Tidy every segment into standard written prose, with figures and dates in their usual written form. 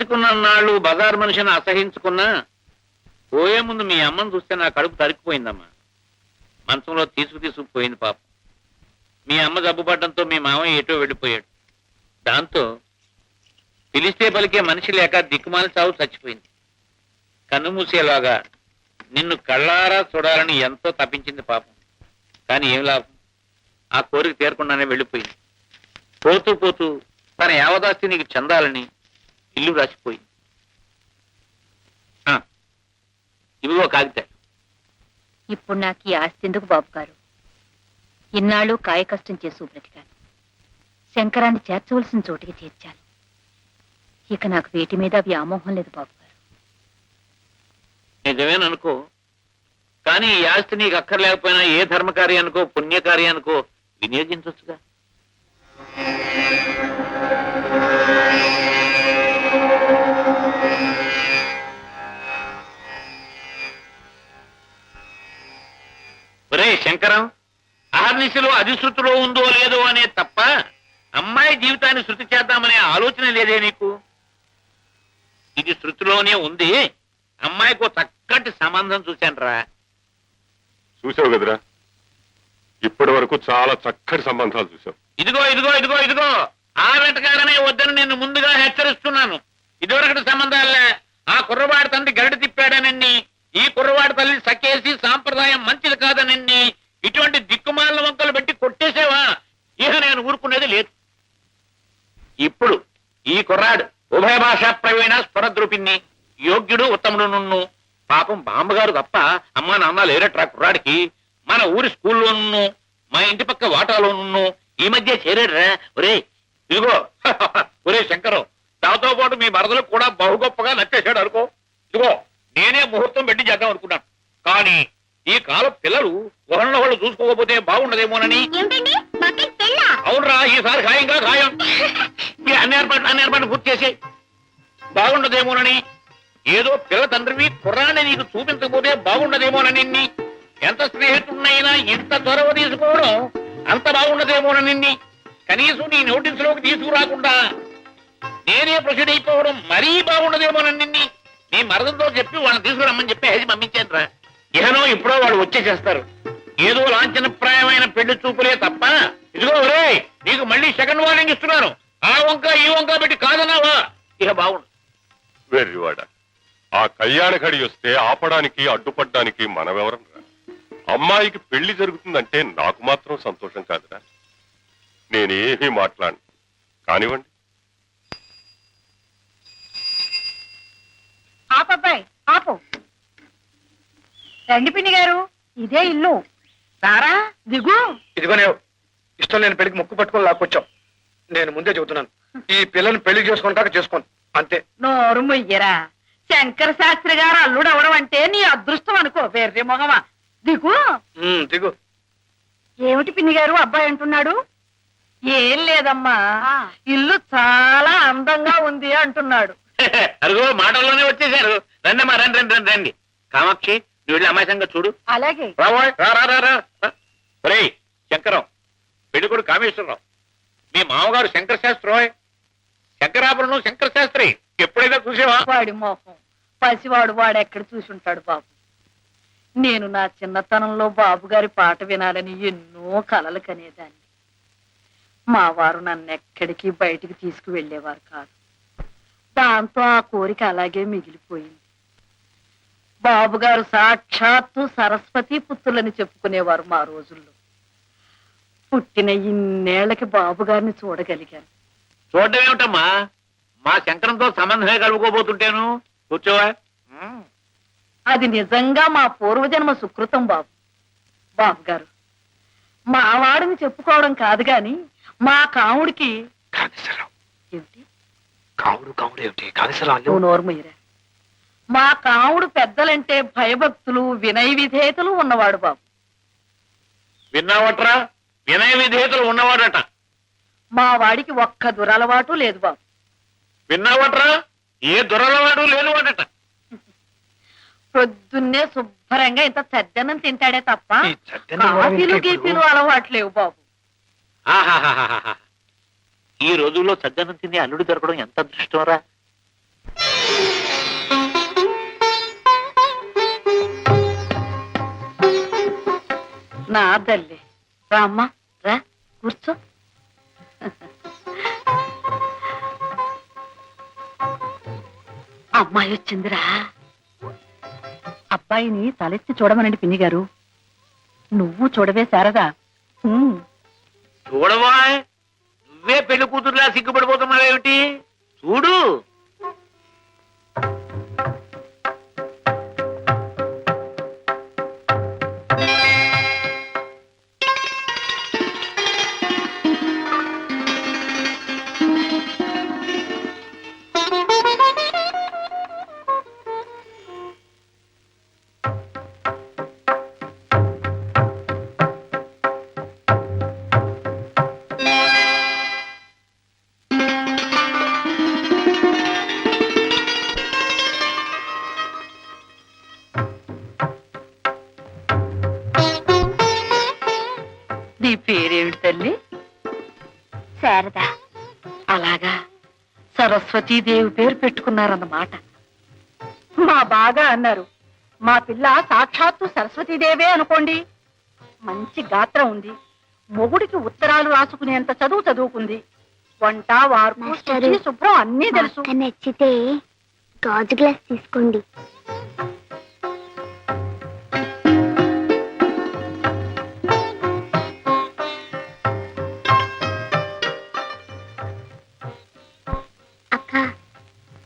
బతికున్న నాళ్ళు బజార్ మనిషిని అసహించుకున్నా పోయే ముందు మీ అమ్మని చూస్తే నా కడుపు తరికిపోయిందమ్మా. మంచంలో తీసుకుపోయింది పాపం. మీ అమ్మ జబ్బుపడ్డంతో మీ మామయ్య ఎటో వెళ్ళిపోయాడు. దాంతో పిలిస్తే పలికే మనిషి లేక దిక్కుమాలి చావు చచ్చిపోయింది. కన్ను మూసేలాగా నిన్ను కళ్ళారా చూడాలని ఎంతో తప్పించింది పాపం. కానీ ఏం లాభం, ఆ కోరిక తీరకుండానే వెళ్ళిపోయింది. పోతూ పోతూ తన యావదాస్తి నీకు చెందాలని ఇల్లు రాసిపోయింది. ఇవిగో కాగితాలు. ఇప్పుడు నాకు ఈ ఆస్తి ఎందుకు బాబు గారు? ఇన్నాళ్ళు కాయ కష్టం చేసి బ్రతికాను. శంకరాన్ని చేర్చవలసిన చోటికి చేర్చాను. ఇక నాకు వీటి మీద వ్యామోహం లేదు బాబు గారు. నిజమేననుకో, కానీ ఈ ఆస్తి నీకు అక్కర్లేకపోయినా ఏ ధర్మకార్యానికో పుణ్యకార్యానికో వినియోగించవచ్చుగా. ఒరే శంకరం, ఆర్నిశలో అది శృతిలో ఉందో లేదో అనే తప్ప అమ్మాయి జీవితాన్ని శృతి చేద్దామనే ఆలోచన లేదే నీకు? ఇది శృతిలోనే ఉంది. అమ్మాయికి చక్కటి సంబంధం చూశానురా. చూసావు కదరా, ఇప్పటి వరకు చాలా చక్కటి సంబంధాలు చూసావు. ఇదిగో ఇదిగో ఇదిగో ఇదిగో ఆ వెంటకాడనే వద్దని నేను ముందుగా హెచ్చరిస్తున్నాను. ఇదివరకటి సంబంధాలే. ఆ కుర్రవాడి తండ్రి గరిట తిప్పాడనండి, ఈ కుర్రవాడి తల్లి సకేసి సాంప్రదాయం మంచిది కాదనండి, ఇటువంటి దిక్కుమాల వంకలు పెట్టి కొట్టేసేవా ఇహ నేను ఊరుకునేది లేదు. ఇప్పుడు ఈ కుర్రాడు ఉభయ భాషా ప్రవీణ స్వరద్రూపిణి, యోగ్యుడు ఉత్తముడు. నున్ను పాపం బామ్మగారు తప్ప అమ్మా నాన్న లేరట్రా కుర్రాడికి. మన ఊరి స్కూల్లోను మా ఇంటి పక్క వాటాలోను ఈ మధ్య చేరాడురా. ఒరే ఇదిగో ఒరే శంకరం, దాంతో పాటు మీ మరదలకు కూడా బహు గొప్పగా నచ్చేశాడు అనుకో. ఇదిగో నేనే ముహూర్తం పెట్టి చేద్దాం అనుకున్నాను. కానీ ఈ కాలం పిల్లలు ఒకళ్ళ వాళ్ళు చూసుకోకపోతే బాగుండదేమోనని. అవునరా, ఈసారి ఖాయంగా ఖాయం. మీ అన్ని ఏర్పాట్లు పూర్తి చేసి బాగుండదేమోనని. ఏదో పిల్ల తండ్రివి కుర్రాన్ని నీకు చూపించకపోతే బాగుండదేమోనని. ఎంత స్నేహితుడినైనా ఇంత చొరవ తీసుకోవడం అంత బాగుండదేమోనని. కనీసం నీ నోటీసులోకి తీసుకురాకుండా నేనే ప్రొసీడ్ అయిపోవడం మరీ బాగుండదేమోనని నీ మరదలతో చెప్పి వాళ్ళని తీసుకురమ్మని చెప్పి హెజి పంపించానురా. ఇహనో ఇప్పుడో వాళ్ళు వచ్చేసేస్తారు. ఏదో లాంఛనప్రాయమైన పెళ్లి చూపులే తప్ప. ఇదిగో ఒరే, నీకు మళ్ళీ సెకండ్ వార్నింగ్ ఇస్తున్నాను. ఆ వంక ఈ వంక పెట్టి కాదన్నావా ఇక బాగుండు. వెర్రివాడ, ఆ కళ్యాణ గడి వస్తే ఆపడానికి అడ్డుపడ్డానికి మనమెవరం రా? అమ్మాయికి పెళ్లి జరుగుతుందంటే నాకు మాత్రం సంతోషం కాదురా. నేనేమీ మాట్లాడను. కానివ్వండి. ఆపబ్బాయి ఆపు. రండి పిన్ని గారు, ఇదే ఇల్లు. సారా దిగు. ఇదిగోనే ఇష్టం లేని పెళ్లికి ముక్కు పట్టుకొని లాక్కొచ్చావు. నేను ముందే చెబుతున్నాను, ఈ పిల్లని పెళ్లి చేసుకుంటాక చేసుకోను అంతే. నోరు ముయ్యరా. శంకర శాస్త్రి గారు అల్లుడు అవడం అంటే నీ అదృష్టం అనుకో. వేర్రే మొగమా, దిగు. దిగు. ఏమిటి పిన్ని గారు అబ్బాయి అంటున్నాడు? ఏం లేదమ్మా, ఇల్లు చాలా అందంగా ఉంది అంటున్నాడు. అరుగో మాటల్లోనే వచ్చేసారు. రండమ్మా, రండి రండి రండి రండి. కామాక్షి, నువ్వు వెళ్ళి అమాయసంగా చూడు. అలాగే. రే శంకరం, పెళ్ళికొడు కామేశ్వరరావు, మీ మామగారు శంకర శాస్త్రి. శంకరాభరణం శంకర శాస్త్రి ఎప్పుడైనా చూసేవా? వాడి మోహం పసివాడు, వాడు ఎక్కడ చూసుంటాడు బాబు. నేను నా చిన్నతనంలో బాబు గారి పాట వినాలని ఎన్నో కలలు కనేదాన్ని. మా వారు నన్ను ఎక్కడికి బయటికి తీసుకువెళ్లేవారు కాదు. దాంతో ఆ కోరిక అలాగే మిగిలిపోయింది. బాబుగారు సాక్షాత్తు సరస్వతి పుత్రులని చెప్పుకునేవారు మా రోజుల్లో. పుట్టిన ఇన్నేళ్లకి బాబుగారిని చూడగలిగాను. చూడడం ఏమిటమ్మా, మా శంకరంతో సంబంధమే కలుపుకోబోతుంటాను. కూర్చోవా. అది నిజంగా మా పూర్వజన్మ సుకృతం బాబు. బాబుగారు మా వాడిని చెప్పుకోవడం కాదు గాని మా కాముడికి. ఏమిటి కావుడు ఏమిటి? కాళేశ్వరరావు నోర్మయ్యరా. మా కాముడు పెద్దలంటే భయభక్తులు వినయ విధేయతలు ఉన్నవాడు బాబు. విన్నావట్రా, వినయ విధేయతలు ఉన్నవాడట. మా వాడికి ఒక్క దురలవాటు లేదు బాబు. విన్నావట్రా, ఏ దురలవాడు లేనివాడట. పొద్దున్నే శుభ్రంగా ఇంత చద్దన్నం తింటాడే తప్ప కాఫీలు గీఫీలు అలవాటు లేవు బాబు. ఆహాహాహా, ఈ రోజుల్లో సజ్జనం తిని అల్లుడు దొరకడం ఎంత అదృష్టంరా. నా తల్లి రా అమ్మా రా కూర్చో. అమ్మాయి వచ్చిందిరా. అబ్బాయిని తలెత్తి చూడమనండి పిన్ని గారు. నువ్వు చూడవే శారదా. చూడవా, నువ్వే పెళ్లి కూతురులా సిగ్గుపడిపోతున్నావేమిటి? చూడు. నీ పేరేమిటి తల్లి? శారదా. అలాగా, సరస్వతీదేవి పేరు పెట్టుకున్నారన్నమాట. మా బాగా అన్నారు. మా పిల్ల సాక్షాత్తు సరస్వతీదేవే అనుకోండి. మంచి గాత్రం ఉంది, మొగుడికి ఉత్తరాలు రాసుకునేంత చదువు చదువుకుంది, వంట వార్పు మాస్టారు, శుచి, శుభ్రం అన్నీ తెలుసు. అక్క నచ్చితే గాజు గ్లాస్ తీసుకోండి. అక్క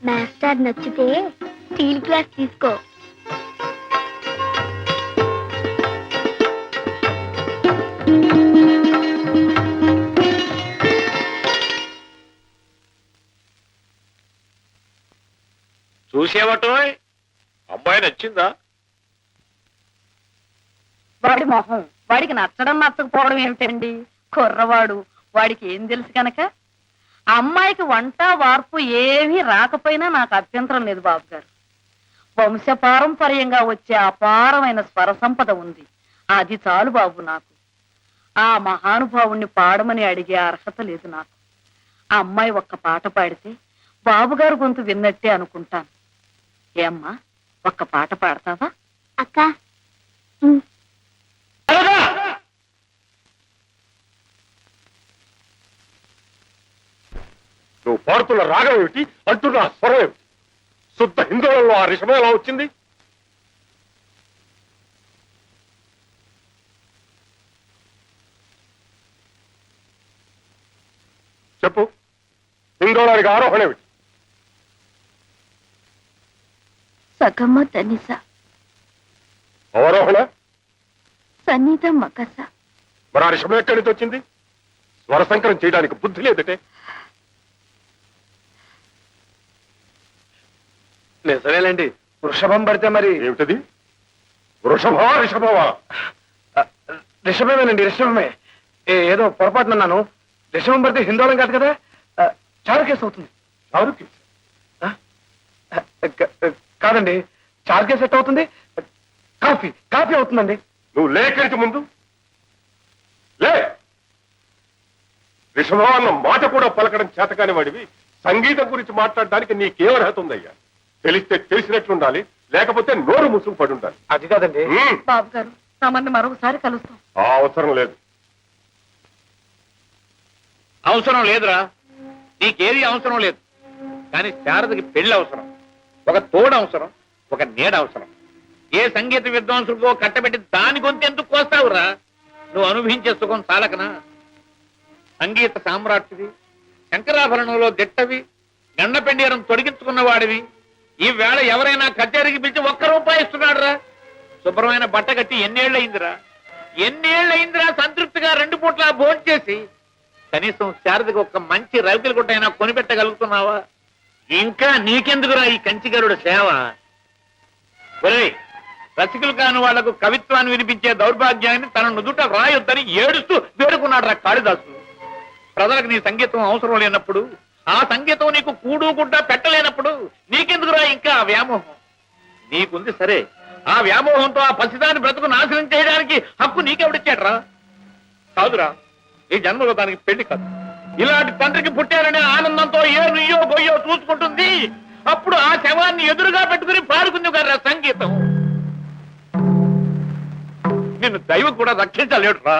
మాస్టర్ నచ్చితే స్టీల్ గ్లాస్ తీసుకో. చూసేవటో అమ్మాయి నచ్చిందా? వాడి మొహం వాడికి నచ్చడం నచ్చకపోవడం ఏమిటండి? కుర్రవాడు, వాడికి ఏం తెలుసు కనుక. ఆ అమ్మాయికి వంట వార్పు ఏమీ రాకపోయినా నాకు అభ్యంతరం లేదు బాబు గారు. వంశపారంపర్యంగా వచ్చే అపారమైన స్వర సంపద ఉంది, అది చాలు బాబు నాకు. ఆ మహానుభావుణ్ణి పాడమని అడిగే అర్హత లేదు నాకు. ఆ అమ్మాయి ఒక్క పాట పాడితే బాబుగారు గొంతు విన్నట్టే అనుకుంటాను. ఏమ్మా, ఒక్క పాట పాడతావా? అక్క నువ్వు పాడుతున్న రాగం ఏమిటి, అంటున్న స్వరం ఏమిటి? శుద్ధ హిందువులలో ఆ రిషభం ఎలా వచ్చింది? చెప్పు, హిందోళానికి ఆరోహణ ఏమిటి? సగమ్మ తనిస, అవరోహణ? సన్నిధ మకస. మరి ఆ రిషభం ఎక్కడి నుంచి వచ్చింది? స్వర సంకరం చేయడానికి బుద్ధి లేదటే. నిజమేలేండి, వృషభం పడితే మరి ఏమిటది? వృషభా రిషభమా? రిషభమేనండి, రిషభమే. ఏదో పొరపాటునన్నాను. రిషభం పడితే హిందోళం కాదు కదా, చారుకేస్ అవుతుంది. చారుకేస్? కాదండి, చారుకేస్ ఎట్ అవుతుంది? కాఫీ కాఫీ అవుతుందండి. నువ్వు లేఖరికి ముందు లే. రిషభం అన్న మాట కూడా పలకడం చేతకాని వాడివి సంగీతం గురించి మాట్లాడడానికి నీకేం అర్హత ఉందయ్యా? తెలిస్తే తెలిసినట్లుండాలి, లేకపోతే నోరు ముసుగు పడి ఉండాలి. అది కాదండి. బాబు గారు, తమని మరొకసారి కలుస్తాం. ఆ అవసరం లేదు. అవసరం లేదురా, నీకేది అవసరం లేదు. కానీ శారదకి పెళ్లి అవసరం, ఒక తోడు అవసరం, ఒక నీడ అవసరం. ఏ సంగీత విద్వాంసుడికో కట్టబెట్టి దాని గొంతు ఎందుకు కోస్తావురా? నువ్వు అనుభవించే సుఖం చాలకనా? సంగీత సామ్రాట్టివి, శంకరాభరణంలో దిట్టవి, గండపెండీరం తొడిగించుకున్న వాడివి. ఈ వేళ ఎవరైనా కచేరికి పిలిచి ₹1 ఇస్తున్నాడు రా. శుభ్రమైన బట్ట కట్టి ఎన్నేళ్లయిందిరా సంతృప్తిగా 2 పూట్ల భోంచేసి. కనీసం శారదకి ఒక మంచి రవికల గుట్టైనా కొనిపెట్టగలుగుతున్నావా? ఇంకా నీకెందుకురా ఈ కంచిగరుడు సేవ? ఒరేయ్, రసికులు కాని వాళ్లకు కవిత్వాన్ని వినిపించే దౌర్భాగ్యాన్ని తన నుదుట రాయొద్దని ఏడుస్తూ వేడుకున్నాడు రా కాళిదాసు. ప్రజలకు నీ సంగీతం అవసరం లేనప్పుడు, ఆ సంగీతం నీకు కూడు గుడ్డ పెట్టలేనప్పుడు నీకెందుకురా ఇంకా ఆ వ్యామోహం? నీకుంది సరే, ఆ వ్యామోహంతో ఆ పసిదాన్ని బ్రతుకు నాశనం చేయడానికి హక్కు నీకెవడిచ్చాడ్రా? కాదురా, ఈ జన్మలో దానికి పెళ్లి కాదు. ఇలాంటి తండ్రికి పుట్టారనే ఆనందంతో ఏ నుయ్యో గొయ్యో చూసుకుంటుంది. అప్పుడు ఆ శవాన్ని ఎదురుగా పెట్టుకుని పాడుకుంది కదా సంగీతం. నిన్ను దైవం కూడా రక్షించలేడురా